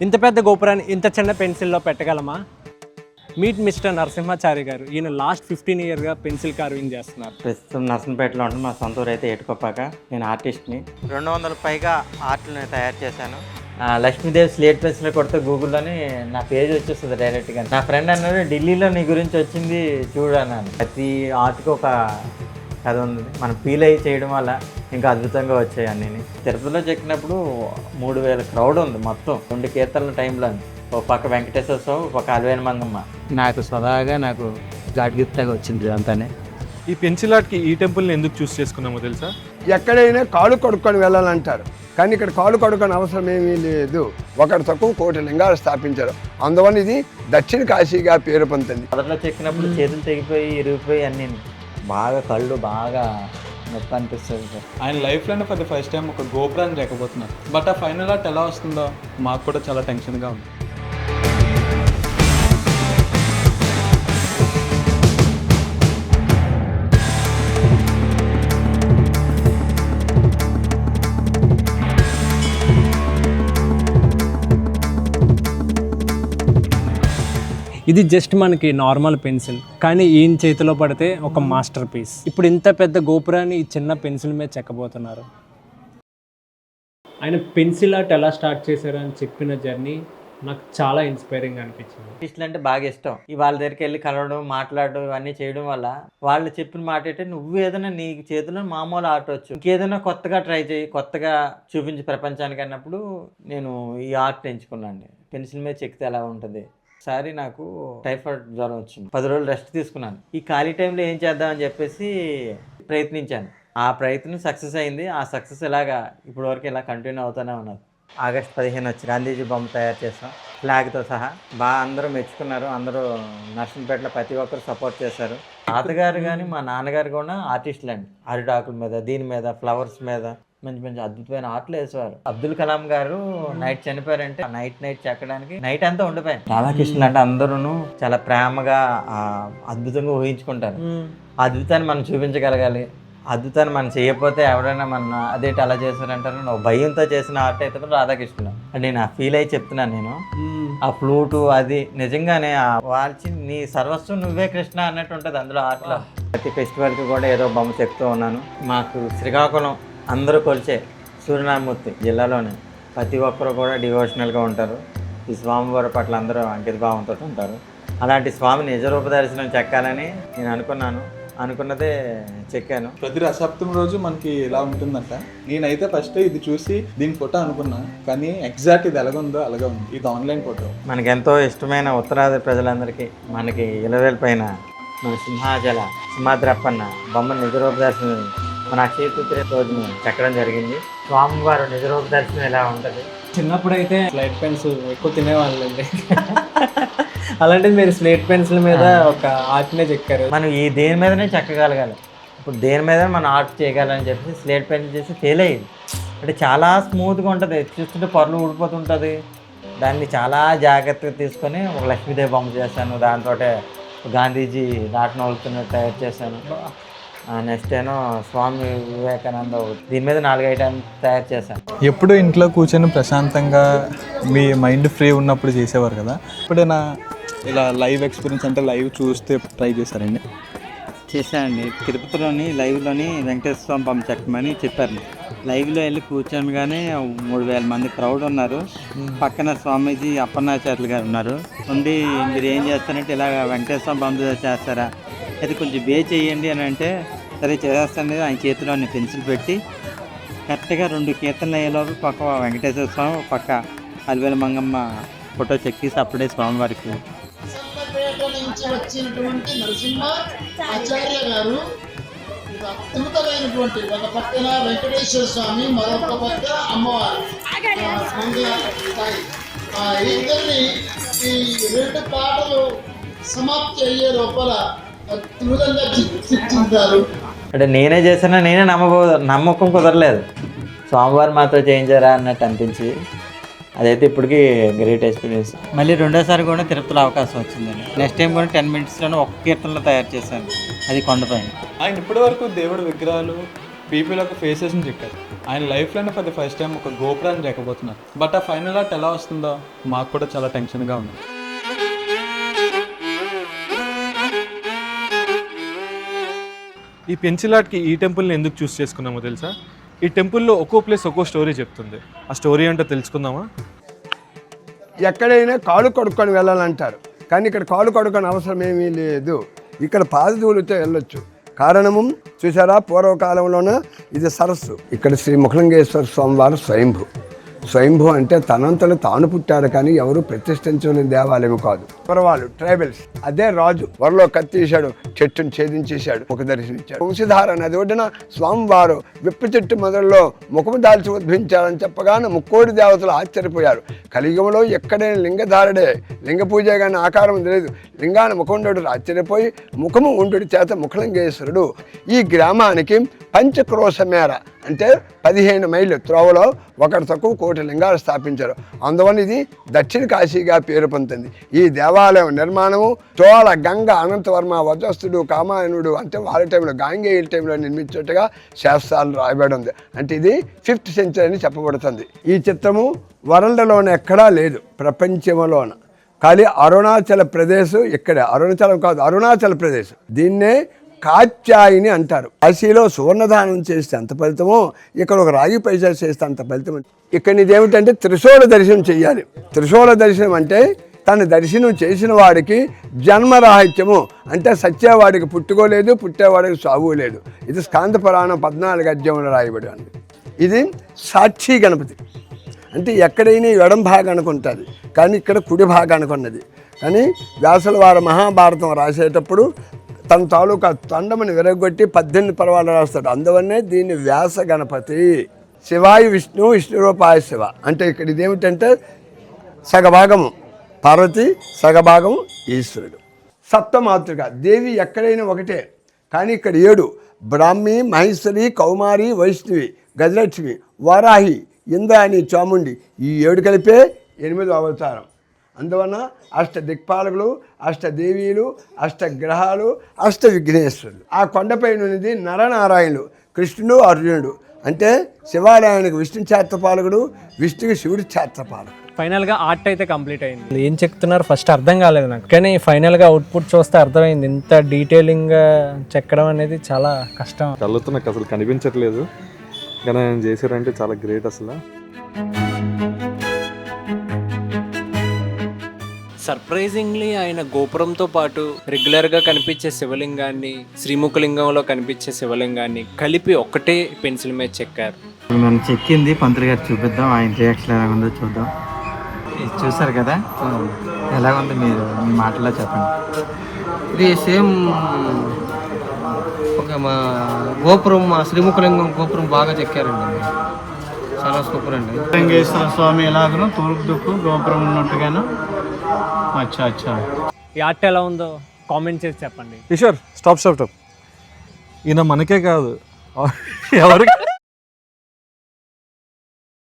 ఇంత పెద్ద గోపురాన్ని ఇంత చిన్న పెన్సిల్లో పెట్టగలమా? మీట్ మిస్టర్ నరసింహాచారి గారు. ఈయన లాస్ట్ 15 ఇయర్గా పెన్సిల్ కార్వింగ్ చేస్తున్నారు. ప్రస్తుతం నర్సంపేటలో ఉంటుంది. మా సొంత ఊరు అయితే ఏటుకొప్పాక. నేను ఆర్టిస్ట్ని. 200 పైగా ఆర్ట్లను తయారు చేశాను. లక్ష్మీదేవి స్లేట్ పెన్సిల్ కొడితే గూగుల్లోని నా పేజ్ వచ్చేస్తుంది డైరెక్ట్గా. నా ఫ్రెండ్ అన్నాడు, ఢిల్లీలో నీ గురించి వచ్చింది చూడు అన్నాను. ప్రతి ఆర్ట్కి ఒక కథ ఉంది. మనం ఫీల్ అయ్యి చేయడం వల్ల ఇంకా అద్భుతంగా వచ్చాయి అన్నీ. తిరుపతిలో చెక్కినప్పుడు 3000 క్రౌడ్ ఉంది మొత్తం. 2 కీర్తనల టైంలో. ఒక పక్క వెంకటేశ్వర స్వామి, ఒక పక్క అలవేలు మంగమ్మ. నాకు స్వదాగా నాకు గాడ్ గిఫ్ట్గా వచ్చింది అంతానే. ఈ పెన్సిల్ ఆర్ట్కి ఈ టెంపుల్ని ఎందుకు చూస్ చేసుకున్నామో తెలుసా? ఎక్కడైనా కాళ్ళు కడుక్కొని వెళ్ళాలంటారు, కానీ ఇక్కడ కాళ్ళు కడుక్కొని అవసరం ఏమీ లేదు. ఒకటి తక్కువ 1,000,000 లింగాలు స్థాపించారు. అందువల్ల ఇది దక్షిణ కాశీగా పేరు పొందింది. మొదట్లో చెక్కినప్పుడు చేతులు తెగిపోయి ఇరిగిపోయి అన్నీ బాగా కళ్ళు బాగా నొప్పి అనిపిస్తుంది సార్. ఆయన లైఫ్లోనే ఫర్ ద ఫస్ట్ టైం ఒక గోపురాన్ని చెక్కబోతున్నారు. బట్ ఆ ఫైనల్ ఆర్ట్ ఎలా వస్తుందో మాకు కూడా చాలా టెన్షన్గా ఉంది. ఇది జస్ట్ మనకి నార్మల్ పెన్సిల్, కానీ ఈయన చేతిలో పడితే ఒక మాస్టర్ పీస్. ఇప్పుడు ఇంత పెద్ద గోపురాన్ని ఈ చిన్న పెన్సిల్ మీద చెక్కబోతున్నారు. ఆయన పెన్సిల్ ఆర్ట్ ఎలా స్టార్ట్ చేశారని చెప్పిన జర్నీ నాకు చాలా ఇన్స్పైరింగ్ అనిపించింది. ఆర్టిస్టులు అంటే బాగా ఇష్టం. వాళ్ళ దగ్గరికి వెళ్ళి కలవడం, మాట్లాడడం ఇవన్నీ చేయడం వల్ల వాళ్ళు చెప్పిన మాట ఏంటంటే, నువ్వు ఏదైనా నీ చేతిలో మామూలు ఆర్ట్ వచ్చు, ఇంకేదైనా కొత్తగా ట్రై చేయి, కొత్తగా చూపించి ప్రపంచానికి అన్నప్పుడు నేను ఈ ఆర్ట్ ఎంచుకున్నాను. పెన్సిల్ మీద చెక్కితే ఎలా ఉంటుంది. ఒకసారి నాకు టైఫాయిడ్ జ్వరం వచ్చింది. 10 రోజులు రెస్ట్ తీసుకున్నాను. ఈ ఖాళీ టైంలో ఏం చేద్దామని చెప్పేసి ప్రయత్నించాను. ఆ ప్రయత్నం సక్సెస్ అయింది. ఆ సక్సెస్ ఇలాగా ఇప్పటి వరకు ఇలా కంటిన్యూ అవుతూనే ఉన్నది. ఆగస్ట్ 15 వచ్చి గాంధీజీ బొమ్మ తయారు చేస్తాం, ఫ్లాగ్తో సహా. బాగా అందరూ మెచ్చుకున్నారు. అందరూ నర్సంపేటలో ప్రతి ఒక్కరు సపోర్ట్ చేశారు. తాతగారు కానీ మా నాన్నగారు కూడా ఆర్టిస్టులు అండి. అరిటాకుల మీద, దీని మీద, ఫ్లవర్స్ మీద మంచి మంచి అద్భుతమైన ఆర్ట్లు వేసేవారు. అబ్దుల్ కలాం గారు నైట్ చనిపోయారంటే నైట్ చెక్కడానికి నైట్ అంతా ఉండిపోయారు. రాధాకృష్ణులు అంటే అందరూ చాలా ప్రేమగా అద్భుతంగా ఊహించుకుంటారు. ఆ అద్భుతాన్ని మనం చూపించగలగాలి. అద్భుతాన్ని మనం చేయకపోతే ఎవరైనా మన అదేంటి అలా చేశారంటారు. నువ్వు భయంతో చేసిన ఆర్ట్ అయితే రాధాకృష్ణులు అంటే నేను ఫీల్ అయ్యి చెప్తున్నాను. నేను ఆ ఫ్లూటు అది నిజంగానే వాల్చి నీ సర్వస్వం నువ్వే కృష్ణ అన్నట్టు ఉంటుంది అందులో ఆర్ట్లో. ప్రతి ఫెస్టివల్కి కూడా ఏదో బొమ్మ చెప్తూ ఉన్నాను. మాకు శ్రీకాకుళం అందరూ కొలిచే సూర్యనారాయణమూర్తి జిల్లాలోనే ప్రతి ఒక్కరు కూడా డివోషనల్గా ఉంటారు. ఈ స్వామివారి పట్ల అందరూ అంకిత భావంతో ఉంటారు. అలాంటి స్వామి నిజరూప దర్శనం చెక్కాలని నేను అనుకున్నదే చెక్కాను. ప్రతి రసప్తమి రోజు మనకి ఇలా ఉంటుందంట. నేనైతే ఫస్ట్ ఇది చూసి దీని ఫోటో అనుకున్నా, కానీ ఎగ్జాక్ట్ ఇది ఎలాగుందో అలాగే ఉంది. ఇది ఆన్లైన్ ఫోటో. మనకి ఎంతో ఇష్టమైన ఉత్తరాది ప్రజలందరికీ మనకి 20,000 పైన మన సింహాద్రప్పన్న బొమ్మ నిజరూప దర్శనం మన అక్షయ తృతీయ రోజున చెక్కడం జరిగింది. స్వామివారు నిజరూప దర్శనం ఎలా ఉంటుంది. చిన్నప్పుడు అయితే స్లేట్ పెన్స్ ఎక్కువ తినేవాళ్ళండి. అలాంటిది మీరు స్లేట్ పెన్సిల్ మీద ఒక ఆర్ట్నే చెక్కారు. మనం ఈ దేని మీదనే చెక్కగలగాలి. ఇప్పుడు దేని మీద మనం ఆర్ట్ చేయగలని చెప్పేసి స్లేట్ పెన్సిల్ చేసి ఫెయిల్ అయ్యింది. అంటే చాలా స్మూత్గా ఉంటుంది, చూస్తుంటే పొరలు ఊడిపోతుంటుంది. దాన్ని చాలా జాగ్రత్తగా తీసుకొని ఒక లక్ష్మీదేవి బొమ్మ చేశాను. దాంతో గాంధీజీ నాటన వలుతున్నట్టు తయారు చేశాను. నెక్స్ట్ ఏమో స్వామి వివేకానంద దీని మీద 4 ఐటమ్స్ తయారు చేశాను. ఎప్పుడు ఇంట్లో కూర్చొని ప్రశాంతంగా మీ మైండ్ ఫ్రీ ఉన్నప్పుడు చేసేవారు కదా, ఇప్పుడైనా ఇలా లైవ్ ఎక్స్పీరియన్స్ అంటే లైవ్ చూస్తే ట్రై చేశారండి? చేశానండి. తిరుపతిలోని లైవ్లోని వెంకటేశ్వర స్వామి బొమ్మ చెక్కమని చెప్పారు. లైవ్లో వెళ్ళి కూర్చోగానే 3,000 మంది క్రౌడ్ ఉన్నారు. పక్కన స్వామీజీ అప్పన్నాచార్యులు గారు ఉన్నారు. ఉండి మీరు ఏం చేస్తారంటే ఇలా వెంకటేశ్వర స్వామి బొమ్మ చేస్తారా, అయితే కొంచెం బే చేయండి అని అంటే సరే చేస్తాను. ఆయన చేతిలో పెన్సిల్ పెట్టి కరెక్ట్గా 2 కీర్తనలు అయ్యేలోపు పక్క వెంకటేశ్వర స్వామి, పక్క అలవేలు మంగమ్మ ఫోటో చెక్కేసి అప్పుడే స్వామివారికి. నుంచి వచ్చినటువంటి నరసింహ ఆచార్య గారు అద్భుతమైనటువంటి ఒక పక్కన వెంకటేశ్వర స్వామి, మరొక పక్కన అమ్మవారు ఇద్దరిని ఈ 2 పాటలు సమాప్తి అయ్యే లోపల అద్భుతంగా చిత్రించారు. అంటే నేనే చేసినా నేనే నమ్మకం కుదరలేదు. స్వామివారు మాతో చేయించారా అన్నట్టు అనిపించి అదైతే ఇప్పటికీ గ్రేట్ ఎక్స్పీరియన్స్. మళ్ళీ రెండోసారి కూడా తిరుపతిలో అవకాశం వచ్చిందండి. నెక్స్ట్ టైం కూడా 10 మినిట్స్లోనే 1 కీర్తనలో తయారు చేశాను, అది కొండపైన. ఆయన ఇప్పటి వరకు దేవుడు విగ్రహాలు పీపుల్ యొక్క ఫేసెస్ని చెక్కారు. ఆయన లైఫ్లోనే ఫర్ ది ఫస్ట్ టైం ఒక గోపురాన్ని చెక్కబోతున్నారు. బట్ ఆ ఫైనల్ ఆర్ట్ ఎలా వస్తుందో మాకు కూడా చాలా టెన్షన్గా ఉంది. ఈ పెన్సిల్ ఆర్ట్కి ఈ టెంపుల్ని ఎందుకు చూస్ చేసుకున్నామో తెలుసా? ఈ టెంపుల్లో ఒక్కో ప్లేస్ ఒక్కో స్టోరీ చెప్తుంది. ఆ స్టోరీ ఏంటో తెలుసుకుందామా? ఎక్కడైనా కాళ్ళు కడుక్కొని వెళ్ళాలంటారు, కానీ ఇక్కడ కాళ్ళు కడుక్కొని అవసరం ఏమీ లేదు. ఇక్కడ పాదధూళితో వెళ్ళొచ్చు. కారణము చూసారా, పూర్వకాలంలోన ఇది సరస్సు. ఇక్కడ శ్రీ ముఖలింగేశ్వర స్వామి వారు స్వయంభూ అంటే తనంతలో తాను పుట్టారు, కానీ ఎవరు ప్రతిష్ఠించలేని దేవాలయం కాదు. వాళ్ళు ట్రైబల్స్. అదే రాజు వరలో కత్తీశాడు, చెట్టును ఛేదించేశాడు, ముఖ దర్శనిచ్చాడు. వంశధార నది ఒడ్డున స్వామివారు విప్ప చెట్టు మొదల్లో ముఖము దాల్చి ఉద్భవించాలని చెప్పగానే ముక్కోడి దేవతలు ఆశ్చర్యపోయారు. కలియుగంలో ఎక్కడైనా లింగధారుడే, లింగ పూజ కానీ ఆకారం లేదు, లింగాన ముఖండు ఆశ్చర్యపోయి ముఖము ఉండు చేత ముఖలింగేశ్వరుడు. ఈ గ్రామానికి పంచక్రోశ మేర అంటే 15 మైళ్ళు త్రోవలో ఒకటి తక్కువ 1 కోటి లింగాలు స్థాపించారు. అందువల్ల ఇది దక్షిణ కాశీగా పేరు పొందుతుంది. ఈ దేవాలయం నిర్మాణము చోళ, గంగ, అనంతవర్మ, వజస్తుడు, కామాయనుడు అంటే వాళ్ళ టైంలో గాంగేయుల టైంలో నిర్మించినట్టుగా శాస్త్రాలు రాయబడి ఉంది. అంటే ఇది 5th సెంచరీ అని చెప్పబడుతుంది. ఈ చిత్రము వరల్డ్లోనే ఎక్కడా లేదు ప్రపంచంలోన. కానీ అరుణాచల్ ప్రదేశ్ ఇక్కడే, అరుణాచలం కాదు అరుణాచల్ ప్రదేశ్. దీన్నే కాత్యాయిని అంటారు. కాశీలో సువర్ణదానం చేస్తే అంత ఫలితమో ఇక్కడ ఒక రాగి పైసా చేస్తే అంత ఫలితం. ఇక్కడ ఇదేమిటంటే త్రిశూల దర్శనం చెయ్యాలి. త్రిశూల దర్శనం అంటే తన దర్శనం చేసిన వాడికి జన్మరాహిత్యము అంటే సత్యేవాడికి పుట్టుకోలేదు, పుట్టేవాడికి సాగు లేదు. ఇది స్కాంద పురాణం 14 అధ్యాయంలో రాయబడి ఉంది. ఇది సాక్షి గణపతి అంటే ఎక్కడైనా ఎడం భాగానికి ఉంటుంది, కానీ ఇక్కడ కుడి భాగానికి ఉన్నది. కానీ వ్యాసుల వారు మహాభారతం రాసేటప్పుడు తన తాలూకా తొండమని విరగొట్టి 18 పర్వాలు రాస్తాడు. అందువల్లనే దీన్ని వ్యాస గణపతి. శివాయి విష్ణు, విష్ణు రూపాయ శివ అంటే ఇక్కడ ఇదేమిటంటే సగభాగము పార్వతి, సగభాగము ఈశ్వరుడు. సప్తమాతృక దేవి ఎక్కడైనా ఒకటే, కానీ ఇక్కడ 7 బ్రాహ్మి, మహేశ్వరి, కౌమారి, వైష్ణవి, గజలక్ష్మి, వారాహి, ఇంద్రాణి, చాముండి ఈ 7 కలిపే 8వ అవతారం. అందువలన అష్ట దిక్పాలకులు, అష్టదేవీలు, అష్టగ్రహాలు, అష్ట విఘ్నేశ్వరులు. ఆ కొండపై ఉన్నది నరనారాయణులు, కృష్ణుడు, అర్జునుడు. అంటే శివాలయానికి విష్ణు క్షేత్రపాలకుడు, విష్ణుకి శివుడి క్షేత్రపాలకుడు. ఫైనల్గా ఆర్ట్ అయితే కంప్లీట్ అయింది. ఏం చెప్తున్నారు ఫస్ట్ అర్థం కాలేదు నాకు, కానీ ఫైనల్గా అవుట్పుట్ చూస్తే అర్థమైంది. ఇంత డీటెయిలింగ్గా చెక్కడం అనేది చాలా కష్టం. కళ్ళతో నాకు అసలు కనిపించట్లేదు, కానీ ఆయన చేశారంటే చాలా గ్రేట్ అసలు. సర్ప్రైజింగ్లీ ఆయన గోపురంతో పాటు రెగ్యులర్గా కనిపించే శివలింగాన్ని, శ్రీముఖలింగంలో కనిపించే శివలింగాన్ని కలిపి ఒక్కటే పెన్సిల్ మీద చెక్కారు. మనం చెక్కింది పంతులు గారు చూపిద్దాం, ఆయన రియాక్షన్ ఎలా ఉందో చూద్దాం. చూసారు కదా ఎలా ఉంది, మీరు మీ మాటల్లో చెప్పండి. ఇది సేమ్ ఒక మా గోపురం, మా శ్రీముఖలింగం గోపురం బాగా చెక్కారండి, చాలా సూపర్ అండి. లింగేశ్వర స్వామి ఎలాగనో తూర్పు దిక్కు గోపురం ఉన్నట్టుగాను. అచ్చా ఈ ఆర్ట్ ఎలా ఉందో కామెంట్ చేసి చెప్పండి. ఈశ్వర్ స్టాప్. ఈయన మనకే కాదు ఎవరికి